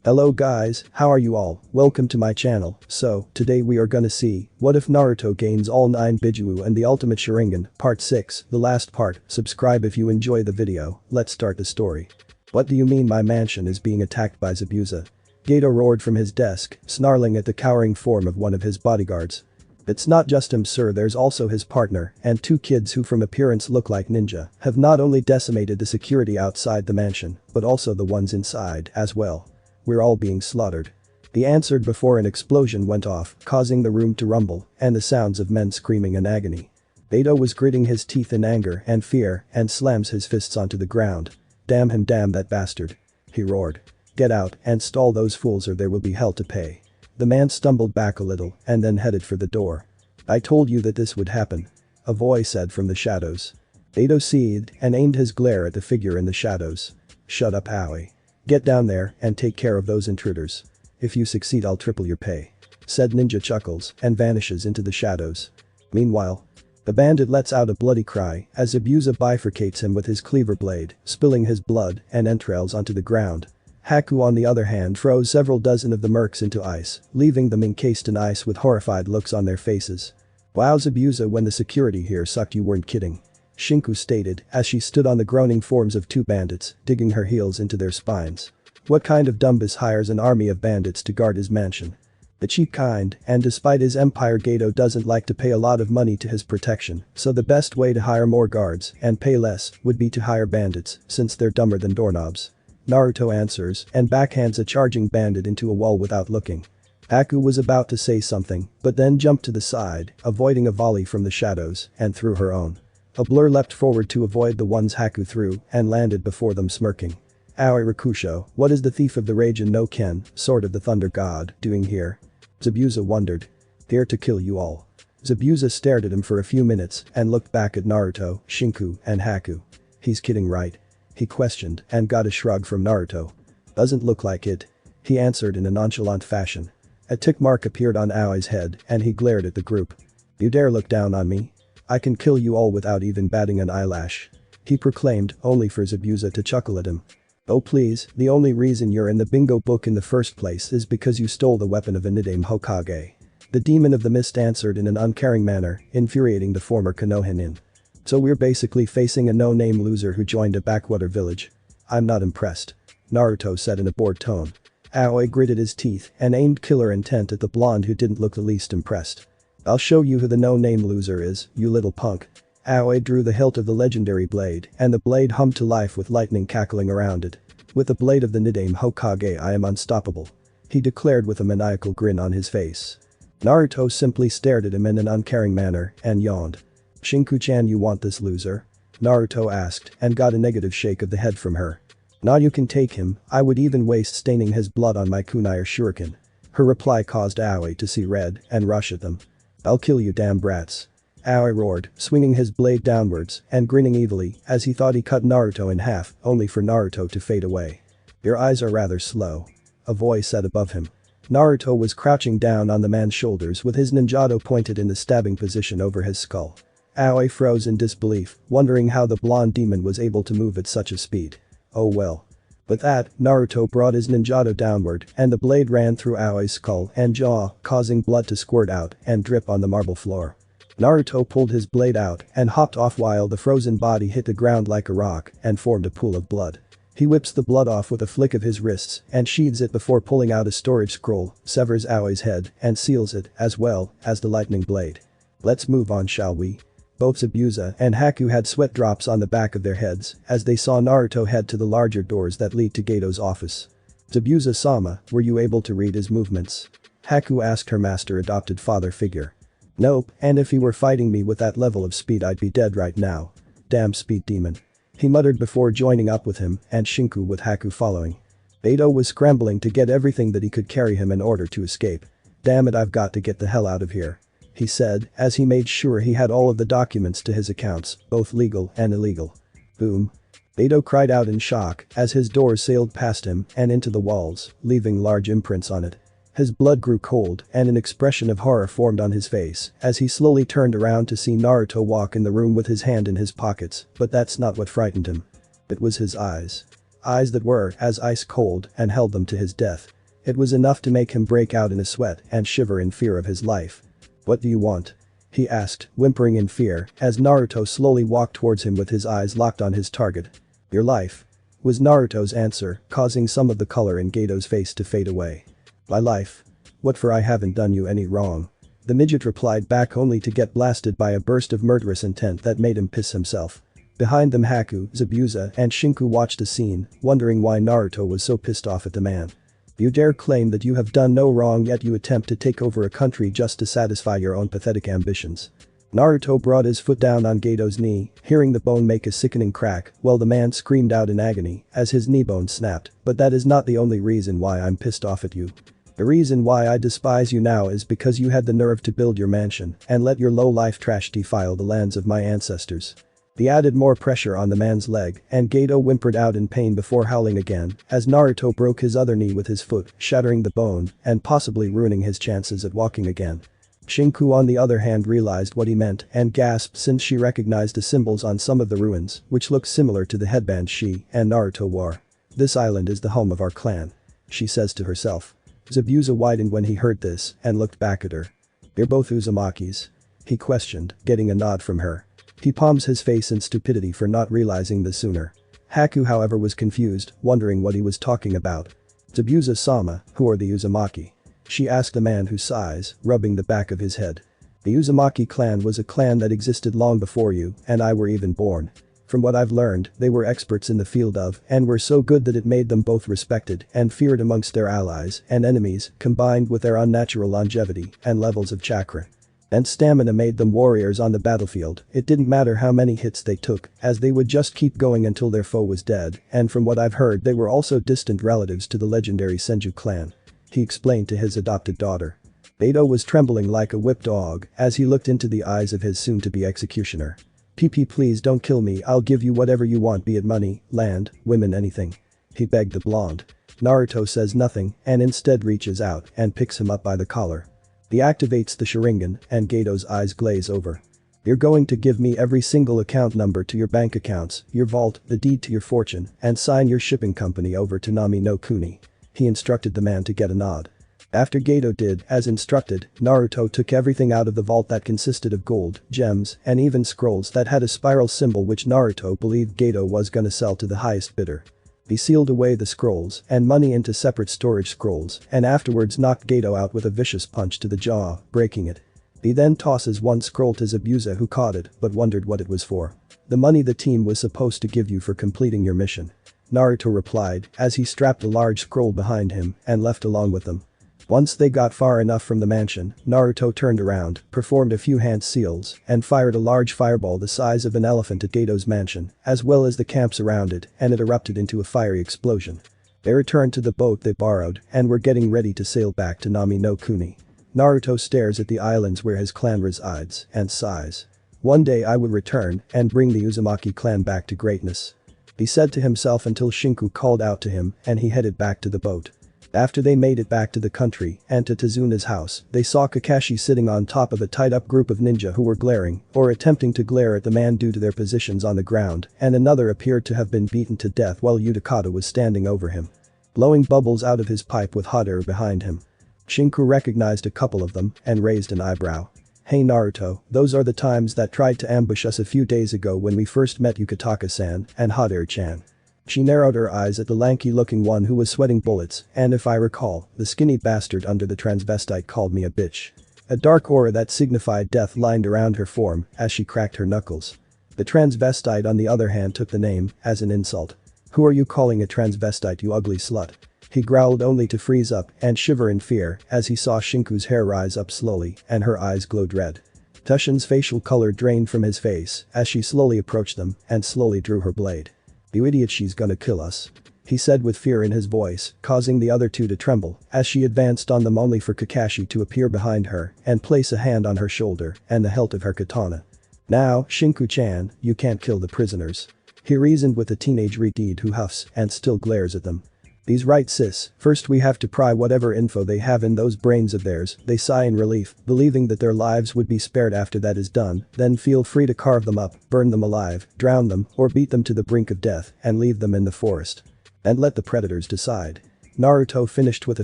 Hello guys, how are you all? Welcome to my channel. So, today we are gonna see, what if Naruto gains all 9 Bijuu and the ultimate Sharingan, part 6, the last part. Subscribe if you enjoy the video. Let's start the story. What do you mean my mansion is being attacked by Zabuza? Gato roared from his desk, snarling at the cowering form of one of his bodyguards. It's not just him sir, there's also his partner and 2 kids who from appearance look like ninja, have not only decimated the security outside the mansion, but also the ones inside as well. We're all being slaughtered. He answered before an explosion went off, causing the room to rumble, and the sounds of men screaming in agony. Gato was gritting his teeth in anger and fear and slams his fists onto the ground. Damn him, damn that bastard. He roared. Get out and stall those fools or there will be hell to pay. The man stumbled back a little and then headed for the door. I told you that this would happen. A voice said from the shadows. Gato seethed and aimed his glare at the figure in the shadows. Shut up Aoi. Get down there and take care of those intruders. If you succeed I'll triple your pay. Said ninja chuckles and vanishes into the shadows. Meanwhile, the bandit lets out a bloody cry as Zabuza bifurcates him with his cleaver blade, spilling his blood and entrails onto the ground. Haku on the other hand froze several dozen of the mercs into ice, leaving them encased in ice with horrified looks on their faces. Wow Zabuza, when the security here sucked you weren't kidding. Shinku stated as she stood on the groaning forms of 2 bandits, digging her heels into their spines. What kind of dumbus hires an army of bandits to guard his mansion? The cheap kind, and despite his empire Gato doesn't like to pay a lot of money to his protection, so the best way to hire more guards and pay less would be to hire bandits, since they're dumber than doorknobs. Naruto answers and backhands a charging bandit into a wall without looking. Haku was about to say something, but then jumped to the side, avoiding a volley from the shadows, and threw her own. A blur leapt forward to avoid the ones Haku threw and landed before them smirking. Aoi Rakusho, what is the thief of the Raijin no Ken, sword of the thunder god, doing here? Zabuza wondered. Here to kill you all. Zabuza stared at him for a few minutes and looked back at Naruto, Shinku, and Haku. He's kidding right? He questioned and got a shrug from Naruto. Doesn't look like it. He answered in a nonchalant fashion. A tick mark appeared on Aoi's head and he glared at the group. You dare look down on me? I can kill you all without even batting an eyelash. He proclaimed, only for Zabuza to chuckle at him. Oh please, the only reason you're in the bingo book in the first place is because you stole the weapon of a Nidaime Hokage. The demon of the mist answered in an uncaring manner, infuriating the former Konohinin. So we're basically facing a no-name loser who joined a backwater village. I'm not impressed. Naruto said in a bored tone. Aoi gritted his teeth and aimed killer intent at the blonde who didn't look the least impressed. I'll show you who the no-name loser is, you little punk. Aoi drew the hilt of the legendary blade and the blade hummed to life with lightning cackling around it. With the blade of the Nidaime Hokage I am unstoppable. He declared with a maniacal grin on his face. Naruto simply stared at him in an uncaring manner and yawned. Shinku-chan, you want this loser? Naruto asked and got a negative shake of the head from her. Now you can take him, I would even waste staining his blood on my kunai or shuriken. Her reply caused Aoi to see red and rush at them. I'll kill you damn brats. Aoi roared, swinging his blade downwards and grinning evilly as he thought he cut Naruto in half, only for Naruto to fade away. Your eyes are rather slow. A voice said above him. Naruto was crouching down on the man's shoulders with his ninjato pointed in the stabbing position over his skull. Aoi froze in disbelief, wondering how the blonde demon was able to move at such a speed. Oh well. With that, Naruto brought his ninjato downward and the blade ran through Aoi's skull and jaw, causing blood to squirt out and drip on the marble floor. Naruto pulled his blade out and hopped off while the frozen body hit the ground like a rock and formed a pool of blood. He whips the blood off with a flick of his wrists and sheathes it before pulling out a storage scroll, severs Aoi's head and seals it as well as the lightning blade. Let's move on, shall we? Both Zabuza and Haku had sweat drops on the back of their heads as they saw Naruto head to the larger doors that lead to Gato's office. Zabuza-sama, were you able to read his movements? Haku asked her master adopted father figure. Nope, and if he were fighting me with that level of speed I'd be dead right now. Damn speed demon. He muttered before joining up with him and Shinku with Haku following. Gato was scrambling to get everything that he could carry him in order to escape. Damn it, I've got to get the hell out of here. He said as he made sure he had all of the documents to his accounts, both legal and illegal. Boom. Gato cried out in shock as his doors sailed past him and into the walls, leaving large imprints on it. His blood grew cold and an expression of horror formed on his face as he slowly turned around to see Naruto walk in the room with his hand in his pockets, but that's not what frightened him. It was his eyes. eyes that were as ice cold and held them to his death. It was enough to make him break out in a sweat and shiver in fear of his life. "What do you want?" he asked, whimpering in fear, as Naruto slowly walked towards him with his eyes locked on his target. "Your life," was Naruto's answer, causing some of the color in Gato's face to fade away. "My life? What for? I haven't done you any wrong." The midget replied back only to get blasted by a burst of murderous intent that made him piss himself. Behind them Haku, Zabuza and Shinku watched the scene, wondering why Naruto was so pissed off at the man. "You dare claim that you have done no wrong yet you attempt to take over a country just to satisfy your own pathetic ambitions." Naruto brought his foot down on Gato's knee, hearing the bone make a sickening crack while the man screamed out in agony as his knee bone snapped. "But that is not the only reason why I'm pissed off at you. The reason why I despise you now is because you had the nerve to build your mansion and let your low-life trash defile the lands of my ancestors." He added more pressure on the man's leg and Gato whimpered out in pain before howling again as Naruto broke his other knee with his foot, shattering the bone and possibly ruining his chances at walking again. Shinku on the other hand realized what he meant and gasped since she recognized the symbols on some of the ruins, which looked similar to the headband she and Naruto wore. "This island is the home of our clan," she says to herself. Zabuza widened when he heard this and looked back at her. "You're both Uzumakis?" he questioned, getting a nod from her. He palms his face in stupidity for not realizing this sooner. Haku however was confused, wondering what he was talking about. "Zabuza-sama, who are the Uzumaki?" she asked the man who sighs, rubbing the back of his head. "The Uzumaki clan was a clan that existed long before you and I were even born. From what I've learned, they were experts in the field of and were so good that it made them both respected and feared amongst their allies and enemies, combined with their unnatural longevity and levels of chakra and stamina made them warriors on the battlefield. It didn't matter how many hits they took, as they would just keep going until their foe was dead, and from what I've heard they were also distant relatives to the legendary Senju clan," he explained to his adopted daughter. Gato was trembling like a whipped dog as he looked into the eyes of his soon-to-be executioner. "PP, please don't kill me, I'll give you whatever you want, be it money, land, women, anything," he begged the blonde. Naruto says nothing and instead reaches out and picks him up by the collar. He activates the Sharingan and Gato's eyes glaze over. "You're going to give me every single account number to your bank accounts, your vault, the deed to your fortune, and sign your shipping company over to Nami no Kuni," he instructed the man to get a nod. After Gato did as instructed, Naruto took everything out of the vault that consisted of gold, gems, and even scrolls that had a spiral symbol which Naruto believed Gato was gonna sell to the highest bidder. He sealed away the scrolls and money into separate storage scrolls and afterwards knocked Gato out with a vicious punch to the jaw, breaking it. He then tosses one scroll to Zabuza who caught it but wondered what it was for. "The money the team was supposed to give you for completing your mission," Naruto replied as he strapped a large scroll behind him and left along with them. Once they got far enough from the mansion, Naruto turned around, performed a few hand seals, and fired a large fireball the size of an elephant at Gato's mansion, as well as the camps around it, and it erupted into a fiery explosion. They returned to the boat they borrowed and were getting ready to sail back to Nami no Kuni. Naruto stares at the islands where his clan resides and sighs. "One day I will return and bring the Uzumaki clan back to greatness," he said to himself until Shinku called out to him and he headed back to the boat. After they made it back to the country and to Tazuna's house, they saw Kakashi sitting on top of a tied-up group of ninja who were glaring or attempting to glare at the man due to their positions on the ground, and another appeared to have been beaten to death while Utakata was standing over him, blowing bubbles out of his pipe with hot air behind him. Shinku recognized a couple of them and raised an eyebrow. "Hey Naruto, those are the times that tried to ambush us a few days ago when we first met Yukataka-san and Hot Air-chan." She narrowed her eyes at the lanky-looking one who was sweating bullets, "and if I recall, the skinny bastard under the transvestite called me a bitch." A dark aura that signified death lined around her form as she cracked her knuckles. The transvestite on the other hand took the name as an insult. "Who are you calling a transvestite, you ugly slut?" He growled only to freeze up and shiver in fear as he saw Shinku's hair rise up slowly and her eyes glowed red. Tushin's facial color drained from his face as she slowly approached them and slowly drew her blade. "You idiot, she's gonna kill us," he said with fear in his voice, causing the other two to tremble as she advanced on them only for Kakashi to appear behind her and place a hand on her shoulder and the hilt of her katana. "Now, Shinku-chan, you can't kill the prisoners," he reasoned with the teenage retard who huffs and still glares at them. "He's right, sis, first we have to pry whatever info they have in those brains of theirs," they sigh in relief, believing that their lives would be spared after that is done, "then feel free to carve them up, burn them alive, drown them, or beat them to the brink of death and leave them in the forest." And let the predators decide. Naruto finished with a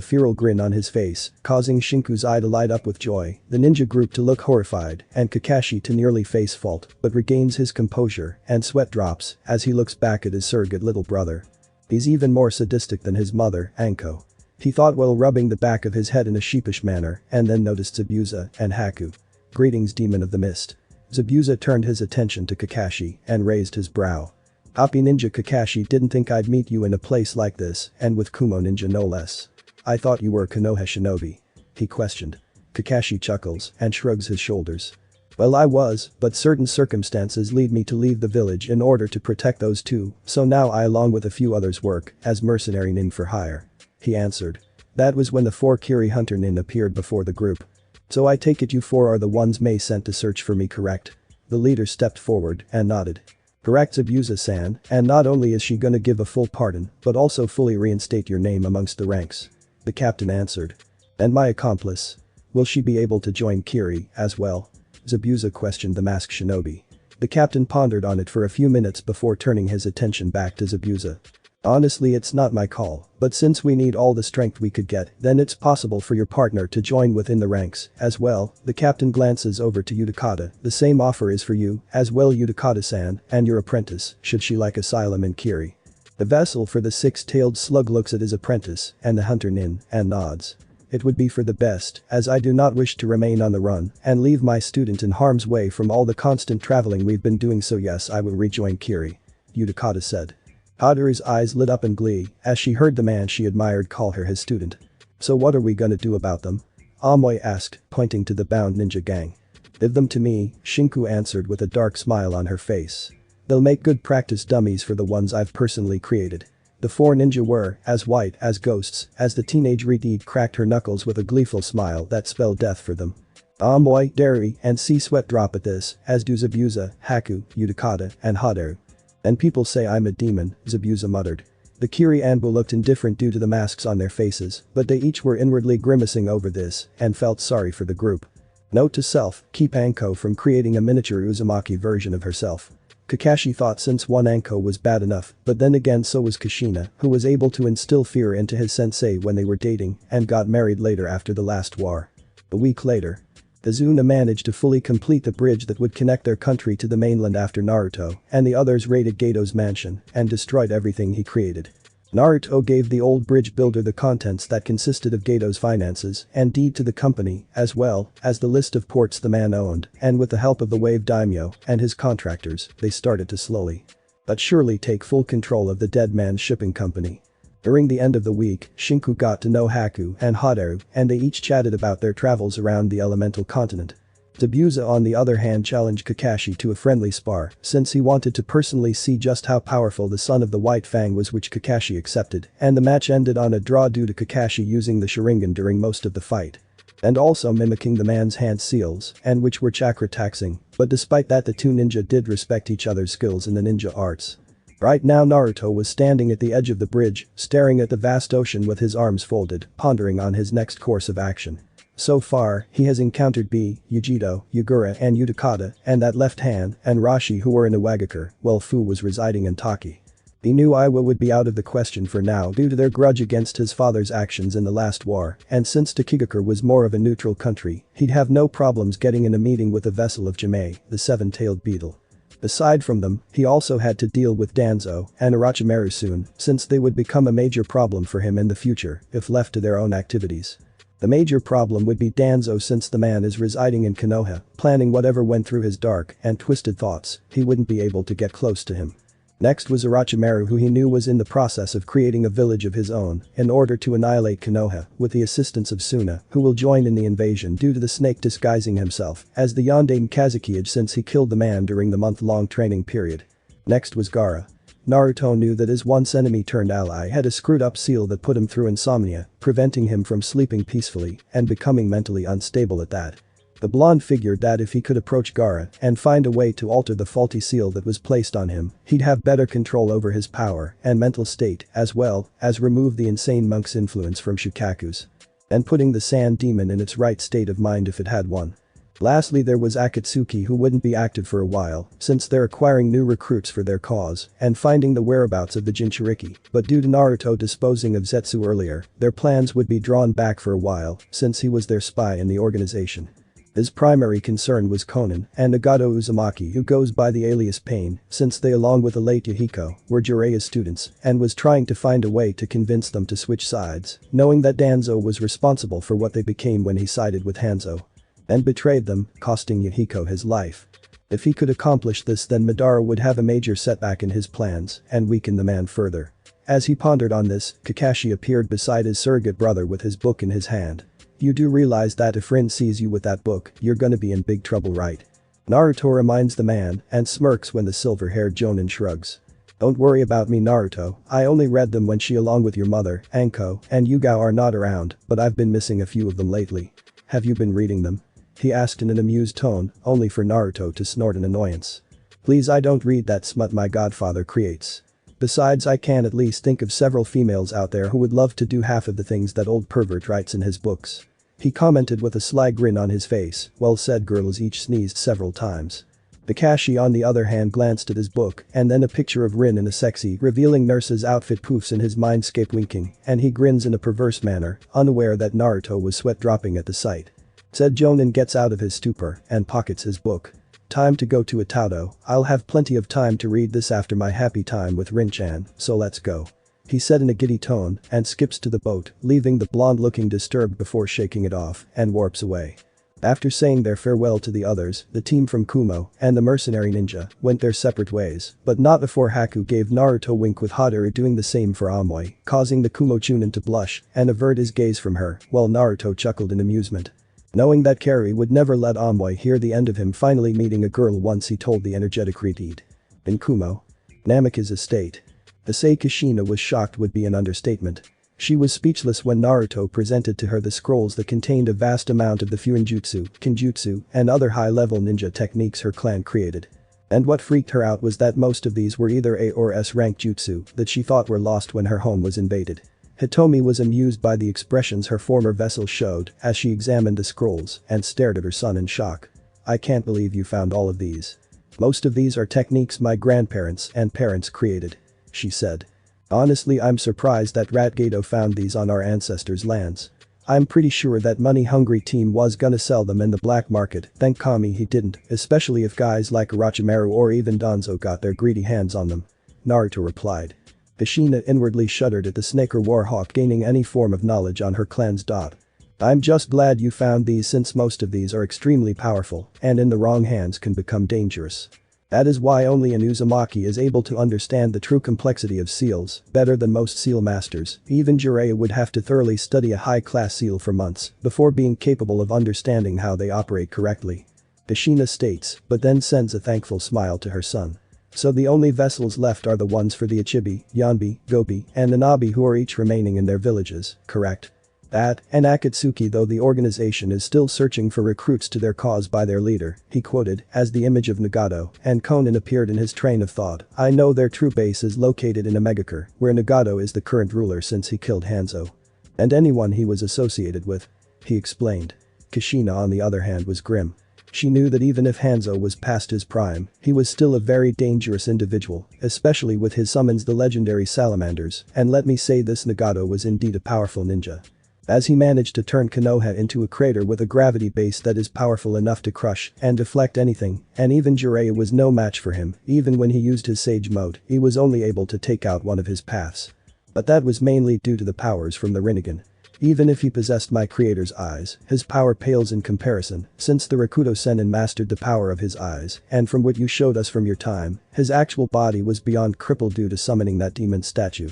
feral grin on his face, causing Shinku's eye to light up with joy, the ninja group to look horrified, and Kakashi to nearly face fault, but regains his composure, and sweat drops as he looks back at his surrogate little brother. He's even more sadistic than his mother, Anko. He thought while rubbing the back of his head in a sheepish manner, and then noticed Zabuza and Haku. Greetings, demon of the mist. Zabuza turned his attention to Kakashi and raised his brow. Happy Ninja Kakashi, didn't think I'd meet you in a place like this, and with Kumo Ninja no less. I thought you were a Konoha shinobi. He questioned. Kakashi chuckles and shrugs his shoulders. Well, I was, but certain circumstances lead me to leave the village in order to protect those two, so now I along with a few others work as mercenary nin for hire. He answered. That was when the 4 Kiri hunter nin appeared before the group. So I take it you 4 are the ones Mei sent to search for me, correct? The leader stepped forward and nodded. Correct, Zabuza-san, and not only is she gonna give a full pardon, but also fully reinstate your name amongst the ranks. The captain answered. And my accomplice? Will she be able to join Kiri as well? Zabuza questioned the masked shinobi. The captain pondered on it for a few minutes before turning his attention back to Zabuza. Honestly, it's not my call, but since we need all the strength we could get, then it's possible for your partner to join within the ranks as well. The captain glances over to Utakata. The same offer is for you as well, Utakata-san, and your apprentice, should she like asylum in Kiri. The vessel for the 6-tailed slug looks at his apprentice and the hunter nin and nods. It would be for the best, as I do not wish to remain on the run and leave my student in harm's way from all the constant traveling we've been doing, so yes, I will rejoin Kiri. Utakata said. Hadara's eyes lit up in glee as she heard the man she admired call her his student. So what are we gonna do about them? Amoy asked, pointing to the bound ninja gang. Give them to me, Shinku answered with a dark smile on her face. They'll make good practice dummies for the ones I've personally created. The 4 ninja were as white as ghosts as the teenage Reed cracked her knuckles with a gleeful smile that spelled death for them. Amoy, Dari, and see sweat drop at this, as do Zabuza, Haku, Utakata, and Hadaru. And people say I'm a demon, Zabuza muttered. The Kiri Anbu looked indifferent due to the masks on their faces, but they each were inwardly grimacing over this and felt sorry for the group. Note to self, keep Anko from creating a miniature Uzumaki version of herself. Kakashi thought since one Anko was bad enough, but then again so was Kushina, who was able to instill fear into his sensei when they were dating and got married later after the last war. A week later. Azuna managed to fully complete the bridge that would connect their country to the mainland after Naruto and the others raided Gato's mansion and destroyed everything he created. Naruto gave the old bridge builder the contents that consisted of Gato's finances and deed to the company, as well as the list of ports the man owned, and with the help of the Wave Daimyo and his contractors, they started to slowly but surely take full control of the dead man's shipping company. During the end of the week, Shinku got to know Haku and Hadaru, and they each chatted about their travels around the elemental continent. Zabuza on the other hand challenged Kakashi to a friendly spar, since he wanted to personally see just how powerful the son of the White Fang was, which Kakashi accepted, and the match ended on a draw due to Kakashi using the Sharingan during most of the fight. And also mimicking the man's hand seals, and which were chakra taxing, but despite that the two ninja did respect each other's skills in the ninja arts. Right now Naruto was standing at the edge of the bridge, staring at the vast ocean with his arms folded, pondering on his next course of action. So far, he has encountered Yujito, Yugura and Utakata, and that left hand, and Rashi who were in Iwagakure, while Fu was residing in Taki. He knew Iwa would be out of the question for now due to their grudge against his father's actions in the last war, and since Takigakure was more of a neutral country, he'd have no problems getting in a meeting with the vessel of Jimei, the 7-tailed beetle. Aside from them, he also had to deal with Danzo and Orochimaru soon, since they would become a major problem for him in the future if left to their own activities. The major problem would be Danzo, since the man is residing in Konoha, planning whatever went through his dark and twisted thoughts, he wouldn't be able to get close to him. Next was Orochimaru, who he knew was in the process of creating a village of his own in order to annihilate Konoha with the assistance of Suna, who will join in the invasion due to the snake disguising himself as the Yondaime Kazukiage since he killed the man during the month-long training period. Next was Gaara. Naruto knew that his once enemy turned ally had a screwed up seal that put him through insomnia, preventing him from sleeping peacefully and becoming mentally unstable at that. The blonde figured that if he could approach Gaara and find a way to alter the faulty seal that was placed on him, he'd have better control over his power and mental state, as well as remove the insane monk's influence from Shukaku's. And putting the sand demon in its right state of mind if it had one. Lastly, there was Akatsuki, who wouldn't be active for a while, since they're acquiring new recruits for their cause and finding the whereabouts of the Jinchuriki, but due to Naruto disposing of Zetsu earlier, their plans would be drawn back for a while since he was their spy in the organization. His primary concern was Konan and Nagato Uzumaki, who goes by the alias Pain, since they, along with the late Yahiko, were Jiraiya's students and was trying to find a way to convince them to switch sides, knowing that Danzo was responsible for what they became when he sided with Hanzo and betrayed them, costing Yahiko his life. If he could accomplish this, then Madara would have a major setback in his plans and weaken the man further. As he pondered on this, Kakashi appeared beside his surrogate brother with his book in his hand. You do realize that if Rin sees you with that book, you're gonna be in big trouble, right? Naruto reminds the man and smirks when the silver-haired Jonin shrugs. Don't worry about me, Naruto, I only read them when she, along with your mother, Anko, and Yugao are not around, but I've been missing a few of them lately. Have you been reading them? He asked in an amused tone, only for Naruto to snort in annoyance. Please, I don't read that smut my godfather creates. Besides, I can at least think of several females out there who would love to do half of the things that old pervert writes in his books. He commented with a sly grin on his face, well said girls each sneezed several times. Kakashi on the other hand glanced at his book and then a picture of Rin in a sexy, revealing nurse's outfit poofs in his mindscape, winking, and he grins in a perverse manner, unaware that Naruto was sweat dropping at the sight. Said Jonin gets out of his stupor and pockets his book. Time to go to Itaudo, I'll have plenty of time to read this after my happy time with Rin-chan, so let's go. He said in a giddy tone and skips to the boat, leaving the blonde looking disturbed before shaking it off and warps away. After saying their farewell to the others, the team from Kumo and the mercenary ninja went their separate ways, but not before Haku gave Naruto a wink with Hadara doing the same for Amoy, causing the Kumo Chunin to blush and avert his gaze from her, while Naruto chuckled in amusement. Knowing that Carrie would never let Amoy hear the end of him finally meeting a girl once, he told the energetic Reteed. In Kumo, Namika's estate. To say Kushina was shocked would be an understatement. She was speechless when Naruto presented to her the scrolls that contained a vast amount of the Fuinjutsu, Kinjutsu, and other high-level ninja techniques her clan created. And what freaked her out was that most of these were either A or S rank jutsu that she thought were lost when her home was invaded. Hitomi was amused by the expressions her former vessel showed as she examined the scrolls and stared at her son in shock. I can't believe you found all of these. Most of these are techniques my grandparents and parents created, she said. Honestly, I'm surprised that Ratgato found these on our ancestors' lands. I'm pretty sure that money-hungry team was gonna sell them in the black market, thank Kami he didn't, especially if guys like Orochimaru or even Danzo got their greedy hands on them. Naruto replied. Kushina inwardly shuddered at the snake or warhawk gaining any form of knowledge on her clan's dot. I'm just glad you found these, since most of these are extremely powerful and in the wrong hands can become dangerous. That is why only an Uzumaki is able to understand the true complexity of seals better than most seal masters. Even Jiraiya would have to thoroughly study a high-class seal for months before being capable of understanding how they operate correctly. Kushina states, but then sends a thankful smile to her son. So the only vessels left are the ones for the Ichibi, Yanbi, Gobi, and Nanabi, who are each remaining in their villages, correct? That, and Akatsuki, though the organization is still searching for recruits to their cause by their leader, he quoted, as the image of Nagato and Konan appeared in his train of thought. I know their true base is located in Omegakure, where Nagato is the current ruler since he killed Hanzo. And anyone he was associated with. He explained. Kushina on the other hand was grim. She knew that even if Hanzo was past his prime, he was still a very dangerous individual, especially with his summons the legendary salamanders, and let me say this, Nagato was indeed a powerful ninja. As he managed to turn Konoha into a crater with a gravity base that is powerful enough to crush and deflect anything, and even Jiraiya was no match for him. Even when he used his Sage mode, he was only able to take out one of his paths. But that was mainly due to the powers from the Rinnegan. Even if he possessed my creator's eyes, his power pales in comparison, since the Rakuto Sennin mastered the power of his eyes, and from what you showed us from your time, his actual body was beyond crippled due to summoning that demon statue.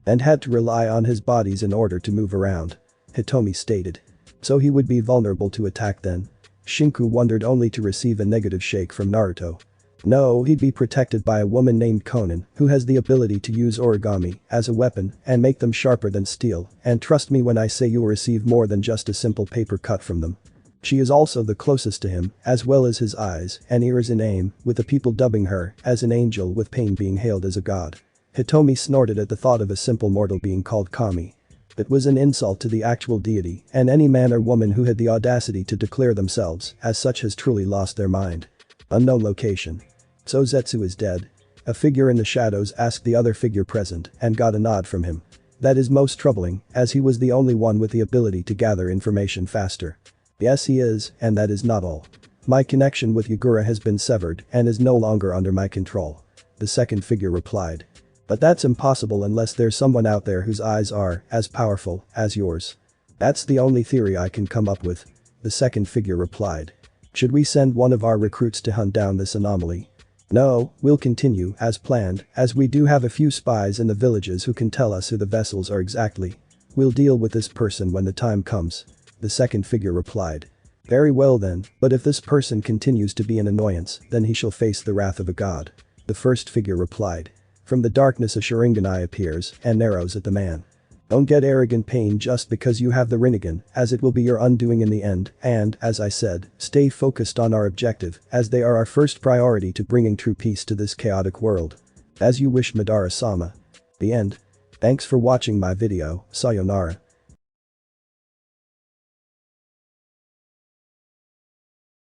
And had to rely on his bodies in order to move around. Hitomi stated. So he would be vulnerable to attack then? Shinku wondered, only to receive a negative shake from Naruto. No, he'd be protected by a woman named Konan, who has the ability to use origami as a weapon and make them sharper than steel, and trust me when I say you will receive more than just a simple paper cut from them. She is also the closest to him, as well as his eyes and ears in aim, with the people dubbing her as an angel, with Pain being hailed as a god. Hitomi snorted at the thought of a simple mortal being called Kami. It was an insult to the actual deity, and any man or woman who had the audacity to declare themselves as such has truly lost their mind. Unknown location. So Zetsu is dead? A figure in the shadows asked the other figure present and got a nod from him. That is most troubling, as he was the only one with the ability to gather information faster. Yes, he is, and that is not all. My connection with Yagura has been severed and is no longer under my control. The second figure replied. But that's impossible unless there's someone out there whose eyes are as powerful as yours. That's the only theory I can come up with. The second figure replied. Should we send one of our recruits to hunt down this anomaly? No, we'll continue as planned, as we do have a few spies in the villages who can tell us who the vessels are exactly. We'll deal with this person when the time comes. The second figure replied. Very well then, but if this person continues to be an annoyance, then he shall face the wrath of a god. The first figure replied. From the darkness a Sharingan eye appears and narrows at the man. Don't get arrogant pain just because you have the Rinnegan, as it will be your undoing in the end, and, as I said, stay focused on our objective, as they are our first priority to bringing true peace to this chaotic world. As you wish, Madara-sama. The end. Thanks for watching my video, sayonara.